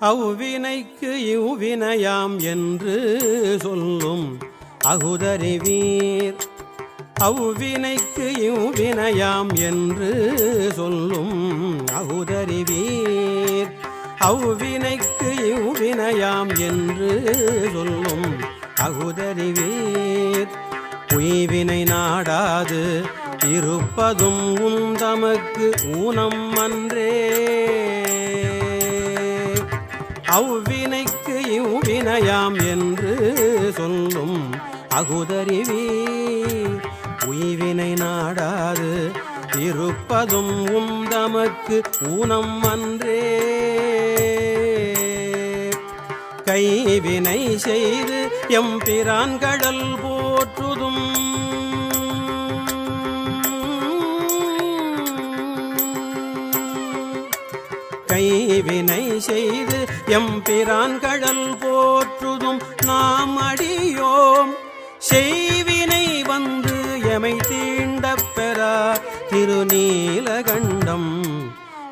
அவ்வினைக்கு இவ்வினையாம் என்று சொல்லும் அகுதறிவீர். அவ்வினைக்கு இவ்வினையாம் என்று சொல்லும் அகுதறிவீர். அவ்வினைக்கு இவ்வினையாம் என்று சொல்லும் அகுதறிவீர். உய்வினை நாடாது இருப்பதும் உந்தமக்கு ஊனம் அன்றே. அவ்வினைக்கு இவ்வினையாம் என்று சொல்லும் அகுதறிவீர். உய்வினை நாடாது இருப்பதும் உந்தமக்கு ஊனம் அன்றே. கைவினை செய்து எம்பிரான் கடல் போற்றுதும் கைவினை செய்து எம்பிரான் கடல் போற்றுதும் நாம் அடியோம். செய்வினை வந்து எமை தீண்டப் பெறா திருநீலகண்டம்.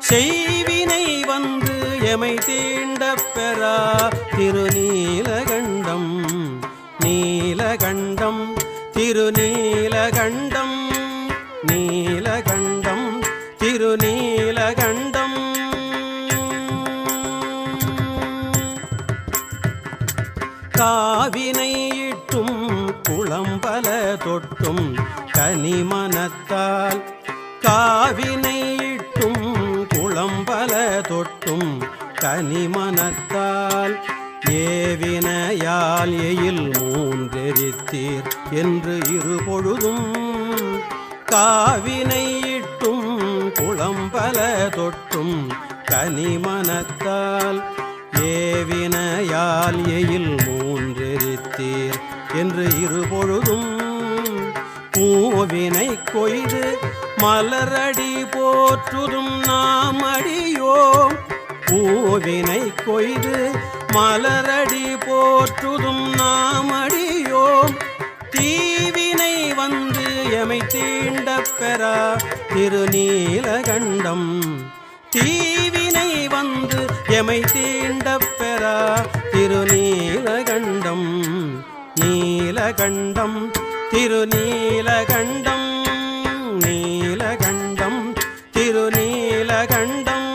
செய்வினை வந்து எமை தீண்டப் பெறா திருநீலகண்டம். நீலகண்டம் திருநீலகண்டம். நீலகண்டம் திருநீலகண்டம். காவினை இட்டும் குளம்பல தொட்டும் கனிமனத்தால். காவினை இட்டும் குளம்பல தொட்டும் கனிமனத்தால். ஏவினையால் எயில் மூன்றெரித்தீர் என்று இருபொழுதும். காவினை இட்டும் குளம்பல தொட்டும் கனிமனத்தால். ஏவினையால் எயில் மூன்றெரித்தீர் என்று இருபொழுதும். பூவினை கொய்து மலரடி போற்றுதும் நாம் அடியோம். பூவினை கொய்து மலரடி போற்றுதும் நாம் அடியோம். தீவினை வந்து எமை தீண்டப் பெறா திருநீலகண்டம். தீவினை வந்து எமை தீண்டப் பெறா திருநீலகண்டம். நீலகண்டம் திருநீலகண்டம். நீலகண்டம் திருநீலகண்டம்.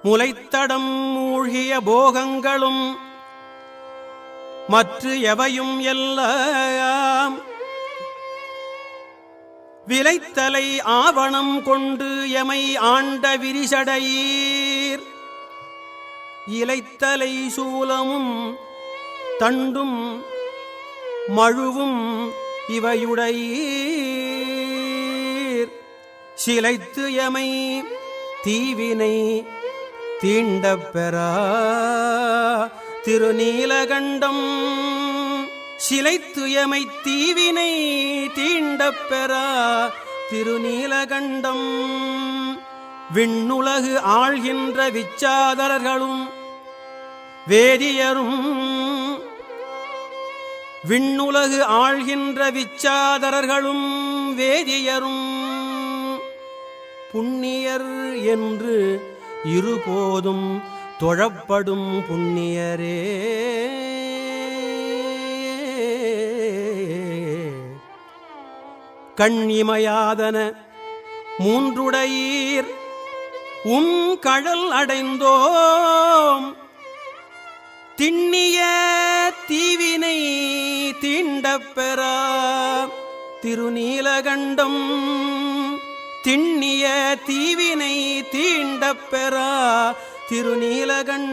முளைத்தடம் மூழ்கிய போகங்களும் மற்ற எவையும் எல்லாம் விளைத்தலை ஆவணம் கொண்டு எமை ஆண்ட விரிசடையீர். இலைத்தலை சூலமும் தண்டும் மழுவும் இவையுடையீர். சிலைத்து எமை தீவினை தீண்டப் பெறா திருநீலகண்டம். சிலைத்து எமை தீவினை தீண்டப் பெறா திருநீலகண்டம். விண்ணுலகு ஆள்கின்ற விச்சாதரர்களும் வேதியரும். விண்ணுலகு ஆள்கின்ற விச்சாதரர்களும் வேதியரும் புண்ணியர் என்று இருபோதும் தொழப்படும் புண்ணியரே. கண்ணிமையாதன மூன்றுடையீர் உன் கடல் அடைந்தோம். திண்ணிய தீவினை தீண்டப் பெறா திருநீலகண்டம். திண்ணிய தீவினை தீண்டப் பெறா திருநீலகண்டம்.